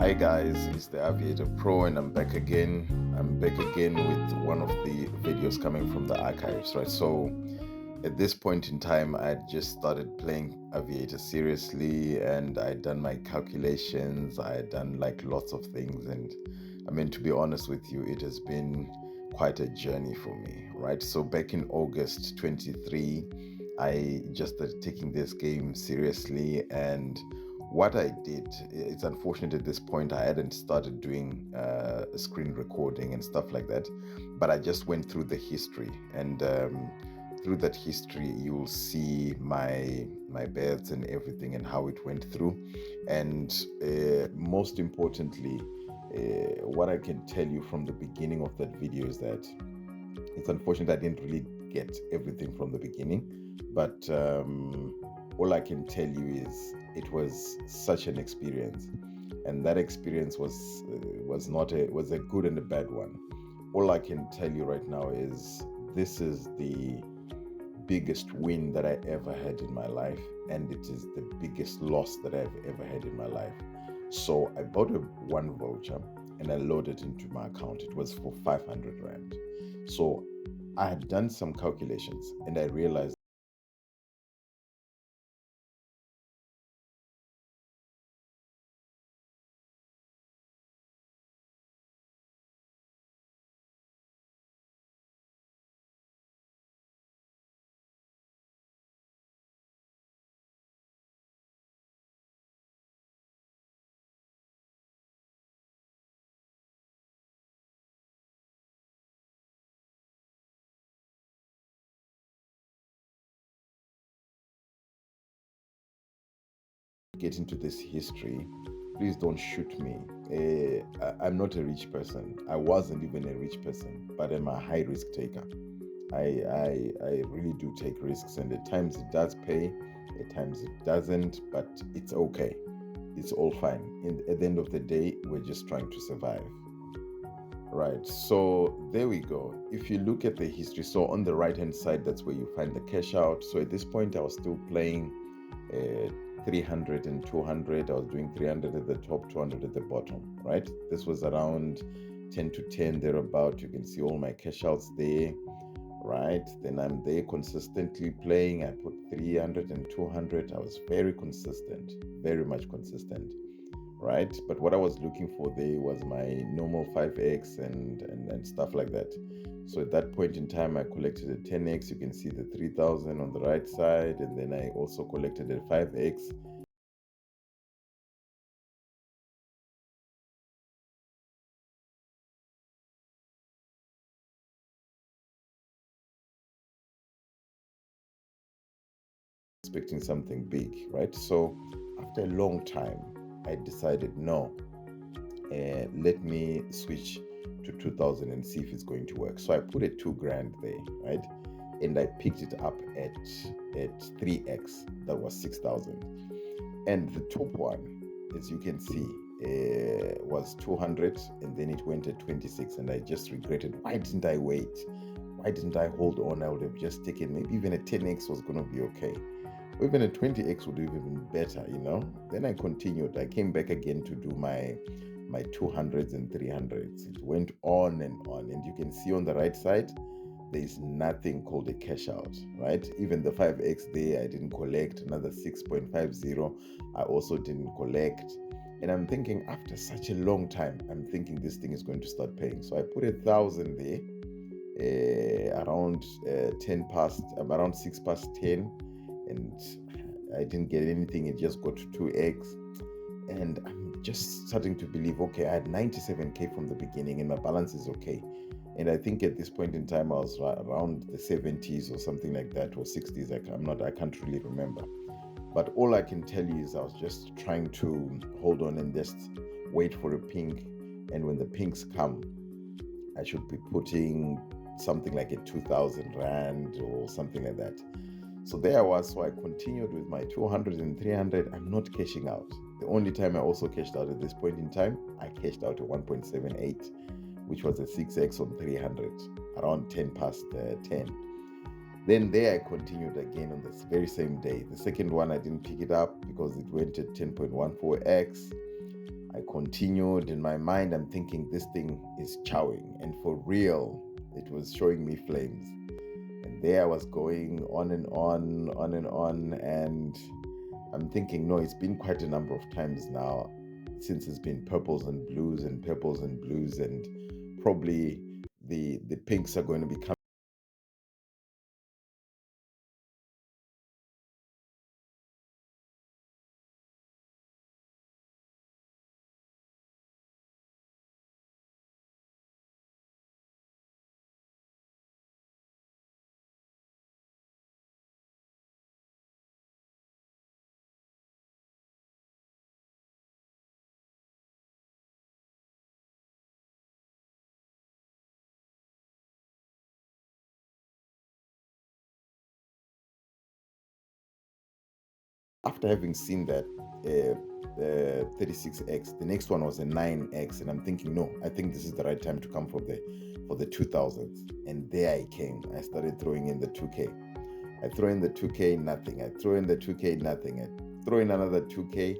Hi guys, it's the Aviator Pro and I'm back again. I'm back again with one of the videos coming from the archives, right? So at this point in time, I had just started playing Aviator seriously and I had done my calculations. I had done like lots of things, and I mean, to be honest with you, it has been quite a journey for me, right? So back in August 23, I just started taking this game seriously, and what I did, it's unfortunate at this point I hadn't started doing screen recording and stuff like that, but I just went through the history, and through that history you'll see my births and everything and how it went through. And most importantly, what I can tell you from the beginning of that video is that it's unfortunate I didn't really get everything from the beginning, but all I can tell you is it was such an experience, and that experience was a good and a bad one. All I can tell you right now is this is the biggest win that I ever had in my life, and it is the biggest loss that I've ever had in my life. So I bought a one voucher and I loaded it into my account. It was for 500 Rand. So I had done some calculations and I realized get into this history. Please don't shoot me. I'm not a rich person. I wasn't even a rich person, but I'm a high risk taker. I really do take risks, and at times it does pay, at times it doesn't, but it's okay. It's all fine. At the end of the day, we're just trying to survive. Right, so there we go. If you look at the history, so on the right hand side, that's where you find the cash out. So at this point, I was still playing 300 and 200. I was doing 300 at the top, 200 at the bottom, right? This was around 10 to 10 thereabout. You can see all my cash outs there, right? Then I'm there consistently playing. I put 300 and 200. I was very consistent, very much consistent, right? But what I was looking for there was my normal 5x and stuff like that. So at that point in time, I collected a 10x. You can see the 3000 on the right side, and then I also collected a 5x. Expecting something big, right? So after a long time, I decided no, let me switch to 2000 and see if it's going to work. So I put a 2 grand there, right? And I picked it up at 3x. That was 6000. And the top one, as you can see, was 200, and then it went at 26. And I just regretted, why didn't I wait? Why didn't I hold on? I would have just taken, maybe even a 10x was going to be okay. Or even a 20x would have been better, you know. Then I continued. I came back again to do my 200s and 300s. It went on, and you can see on the right side there is nothing called a cash out, right? Even the 5x there, I didn't collect. Another 6.50, I also didn't collect. And I'm thinking, after such a long time, I'm thinking this thing is going to start paying. So I put 1,000 there, around 10 past, around 6 past 10, and I didn't get anything. It just got to 2x, and I'm just starting to believe, okay, I had 97k from the beginning and my balance is okay. And I think at this point in time I was around the 70s or something like that, or 60s. I can't really remember, but all I can tell you is I was just trying to hold on and just wait for a pink, and when the pinks come, I should be putting something like a 2000 Rand or something like that. So there I was. So I continued with my 200 and 300. I'm not cashing out. The only time I also cashed out at this point in time, I cashed out a 1.78, which was a 6x on 300, around 10 past 10. Then there I continued again on this very same day. The second one, I didn't pick it up because it went at 10.14x. I continued. In my mind, I'm thinking this thing is chowing, and for real, it was showing me flames. And there I was going on and on, and I'm thinking, no, it's been quite a number of times now since it's been purples and blues and purples and blues, and probably the pinks are going to be coming. After having seen that 36x, the next one was a 9x, and I'm thinking, no, I think this is the right time to come for the 2000s. And there I came. I started throwing in the 2k. I throw in the 2k, nothing. I throw in the 2k, nothing. I throw in another 2k.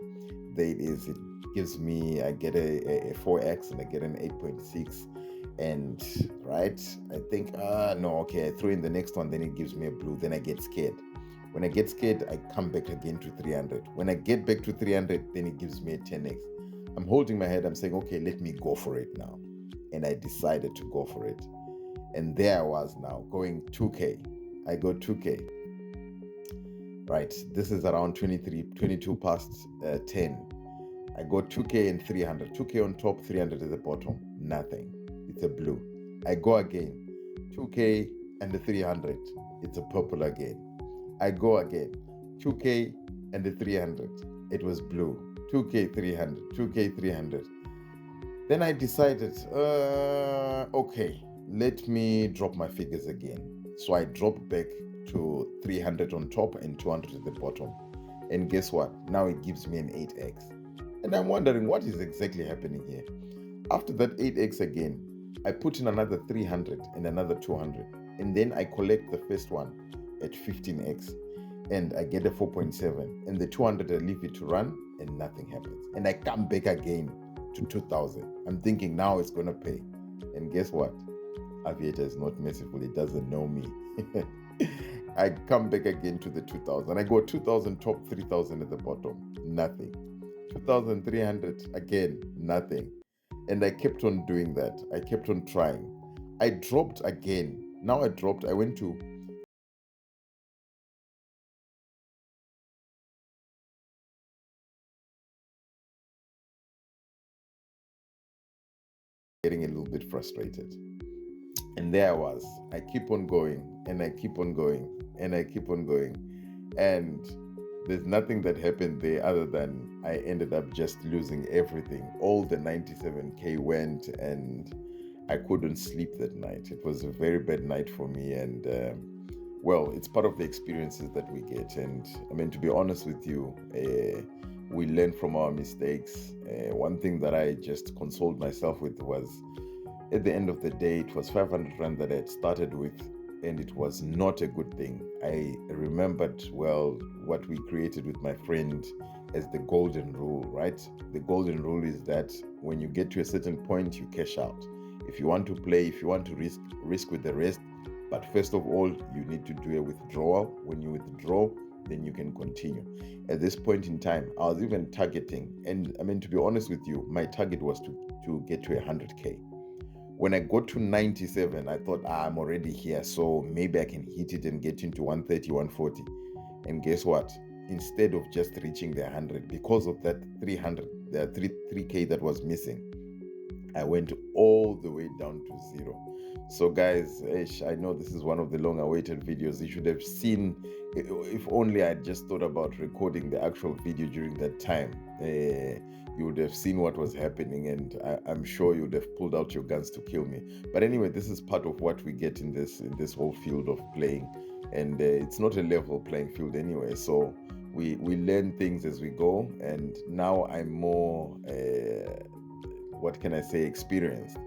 There it is. It gives me, I get a 4x and I get an 8.6. And right, I think, no, okay, I throw in the next one, then it gives me a blue. Then I get scared. When I get scared, I come back again to 300. When I get back to 300, then it gives me a 10x. I'm holding my head. I'm saying, okay, let me go for it now. And I decided to go for it. And there I was now going 2k. I go 2k. Right, this is around 22 past 10. I go 2k and 300. 2k on top, 300 at the bottom. Nothing. It's a blue. I go again. 2k and the 300. It's a purple again. I go again, 2k and the 300. It was blue, 2k 300, 2k 300. Then I decided, okay, let me drop my figures again. So I dropped back to 300 on top and 200 at the bottom. And guess what? Now it gives me an 8x. And I'm wondering what is exactly happening here. After that 8x again, I put in another 300 and another 200. And then I collect the first one at 15x, and I get a 4.7, and the 200 I leave it to run, and nothing happens. And I come back again to 2000. I'm thinking now it's gonna pay, and guess what? Aviator is not merciful. It doesn't know me. I come back again to the 2000. I go 2000 top, 3000 at the bottom, nothing. 2300 again, nothing. And I kept on doing that. I kept on trying. I dropped again. Now I went to getting a little bit frustrated. And there I was. I keep on going, and I keep on going, and I keep on going. And there's nothing that happened there other than I ended up just losing everything. All the 97k went, and I couldn't sleep that night. It was a very bad night for me. And well, it's part of the experiences that we get. And I mean, to be honest with you, we learn from our mistakes. One thing that I just consoled myself with was, at the end of the day, it was 500 rand that I had started with, and it was not a good thing. I remembered well what we created with my friend as the golden rule, right? The golden rule is that when you get to a certain point, you cash out. If you want to play, if you want to risk with the rest, but first of all, you need to do a withdrawal. When you withdraw, then you can continue. At this point in time, I was even targeting, and I mean, to be honest with you, my target was to get to 100k. When I got to 97, I thought, I'm already here, so maybe I can hit it and get into 130, 140. And guess what? Instead of just reaching the 100, because of that 300, the 3k that was missing, I went all the way down to 0. So guys, I know this is one of the long awaited videos. You should have seen, if only I just thought about recording the actual video during that time. You would have seen what was happening, and I'm sure you would have pulled out your guns to kill me. But anyway, this is part of what we get in this whole field of playing, and it's not a level playing field anyway. So we learn things as we go, and now I'm more what can I say, experienced.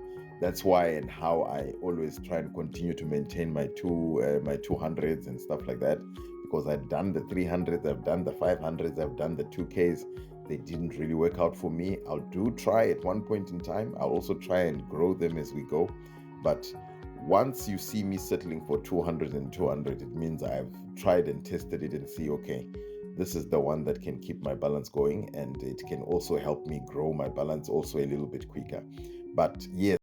That's why and how I always try and continue to maintain my 200s and stuff like that, because I've done the 300s, I've done the 500s, I've done the 2Ks. they didn't really work out for me. I'll do try at one point in time. I'll also try and grow them as we go. But once you see me settling for 200 and 200, it means I've tried and tested it and see, okay, this is the one that can keep my balance going, and it can also help me grow my balance also a little bit quicker. But yes,